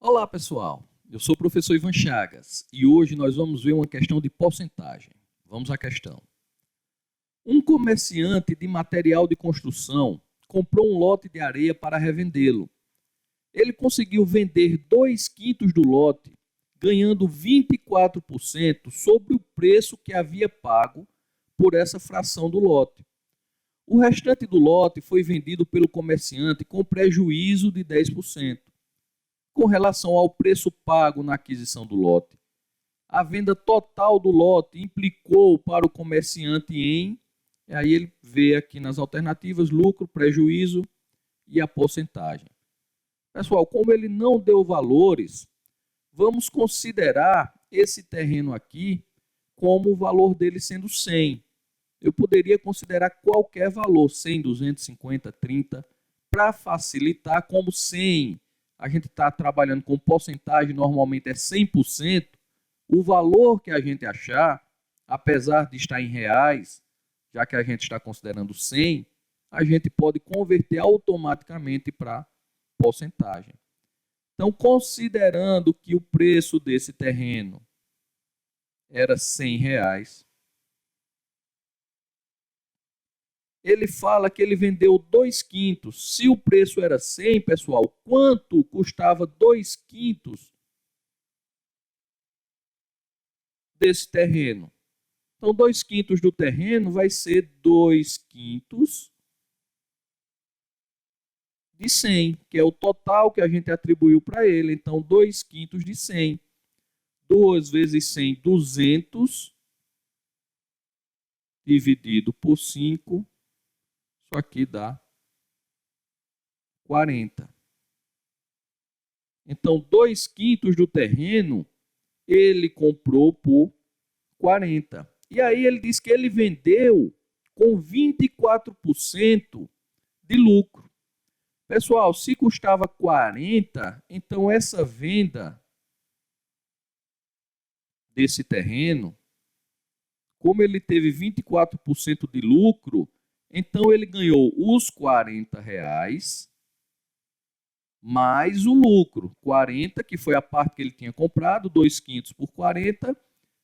Olá, pessoal. Eu sou o professor Ivan Chagas e hoje nós vamos ver uma questão de porcentagem. Vamos à questão. Um comerciante de material de construção comprou um lote de areia para revendê-lo. Ele conseguiu vender 2/5 do lote, ganhando 24% sobre o preço que havia pago por essa fração do lote. O restante do lote foi vendido pelo comerciante com prejuízo de 10%. Com relação ao preço pago na aquisição do lote, a venda total do lote implicou para o comerciante em, aí ele vê aqui nas alternativas, lucro, prejuízo e a porcentagem. Pessoal, como ele não deu valores, vamos considerar esse terreno aqui como o valor dele sendo 100. Eu poderia considerar qualquer valor, 100, 250, 30, para facilitar como 100. A gente está trabalhando com porcentagem, normalmente é 100%, o valor que a gente achar, apesar de estar em reais, já que a gente está considerando 100, a gente pode converter automaticamente para porcentagem. Então, considerando que o preço desse terreno era R$100, ele fala que ele vendeu 2/5. Se o preço era 100, pessoal, quanto custava 2/5 desse terreno? Então, 2/5 do terreno vai ser 2/5 de 100, que é o total que a gente atribuiu para ele. Então, 2/5 de 100. 2 vezes 100, 200, dividido por 5. Isso aqui dá 40. Então, 2/5 do terreno, ele comprou por 40. E aí ele diz que ele vendeu com 24% de lucro. Pessoal, se custava 40, então essa venda desse terreno, como ele teve 24% de lucro, então ele ganhou os R$40 mais o lucro. 40, que foi a parte que ele tinha comprado, 2/5 por 40,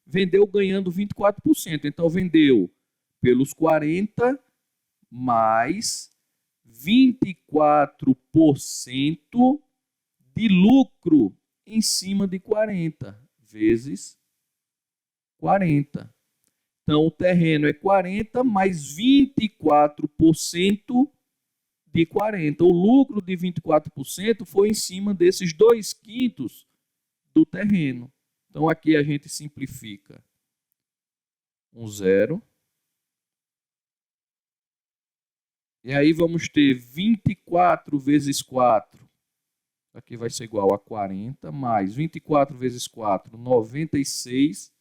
vendeu ganhando 24%. Então vendeu pelos 40 mais 24% de lucro em cima de 40 vezes 40. Então, o terreno é 40 mais 24% de 40. O lucro de 24% foi em cima desses 2/5 do terreno. Então, aqui a gente simplifica. 0. E aí vamos ter 24 vezes 4. Aqui vai ser igual a 40, mais 24 vezes 4, 96,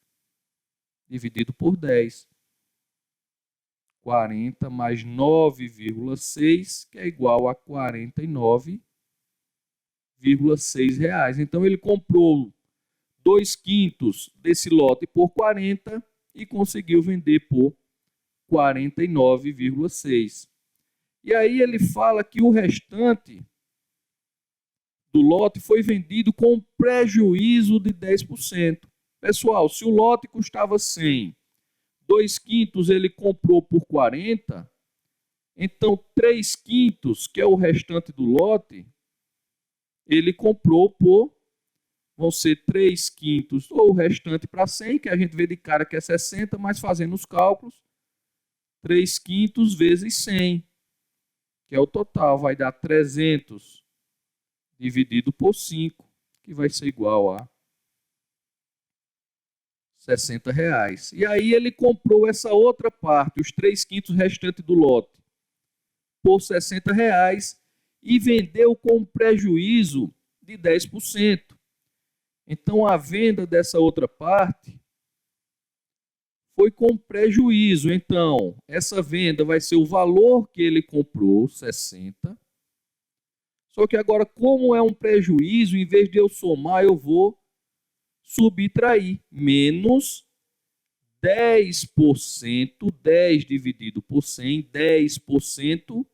dividido por 10. 40 mais 9,6, que é igual a R$49,6. Então, ele comprou 2/5 desse lote por 40 e conseguiu vender por 49,6. E aí ele fala que o restante do lote foi vendido com prejuízo de 10%. Pessoal, se o lote custava 100, 2/5 ele comprou por 40, então 3/5, que é o restante do lote, ele comprou por, vão ser 3/5, ou o restante para 100, que a gente vê de cara que é 60, mas fazendo os cálculos, 3/5 vezes 100, que é o total, vai dar 300 dividido por 5, que vai ser igual a R$60. E aí ele comprou essa outra parte, os 3/5 restantes do lote, por R$60 e vendeu com prejuízo de 10%. Então a venda dessa outra parte foi com prejuízo. Então, essa venda vai ser o valor que ele comprou, 60. Só que agora, como é um prejuízo, em vez de eu somar, eu vou subtrair. Menos 10%, 10 dividido por 100, 10%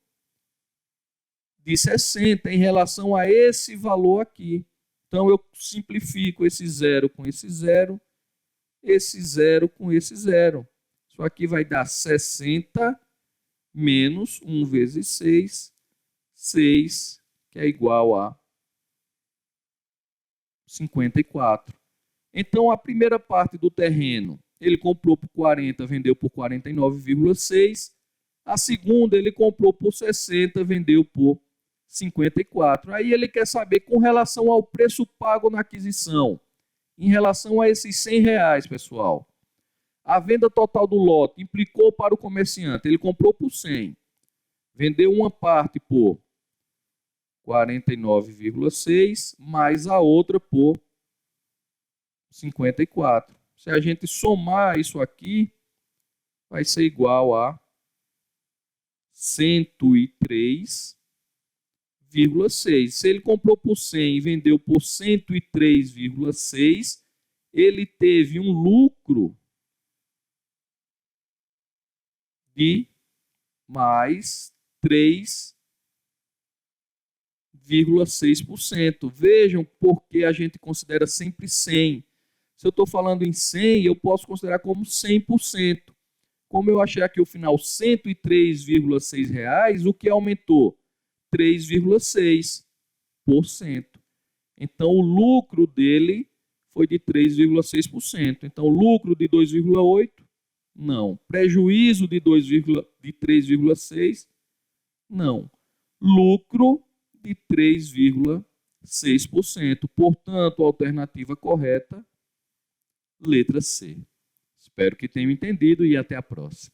de 60 em relação a esse valor aqui. Então, eu simplifico esse zero com esse zero com esse zero. Isso aqui vai dar 60 menos 1 vezes 6, 6, que é igual a 54. Então, a primeira parte do terreno, ele comprou por 40, vendeu por 49,6. A segunda, ele comprou por 60, vendeu por 54. Aí ele quer saber com relação ao preço pago na aquisição. Em relação a esses R$ 100, pessoal. A venda total do lote implicou para o comerciante. Ele comprou por 100. Vendeu uma parte por 49,6, mais a outra por 54. Se a gente somar isso aqui, vai ser igual a 103,6. Se ele comprou por 100 e vendeu por 103,6, ele teve um lucro de mais 3,6%. Vejam porque a gente considera sempre 100. Se eu estou falando em 100, eu posso considerar como 100%. Como eu achei aqui o final R$ 103,6, o que aumentou? 3,6%. Então, o lucro dele foi de 3,6%. Então, lucro de 2,8%, não. Prejuízo de 3,6%, não. Lucro de 3,6%. Portanto, a alternativa correta, letra C. Espero que tenham entendido e até a próxima.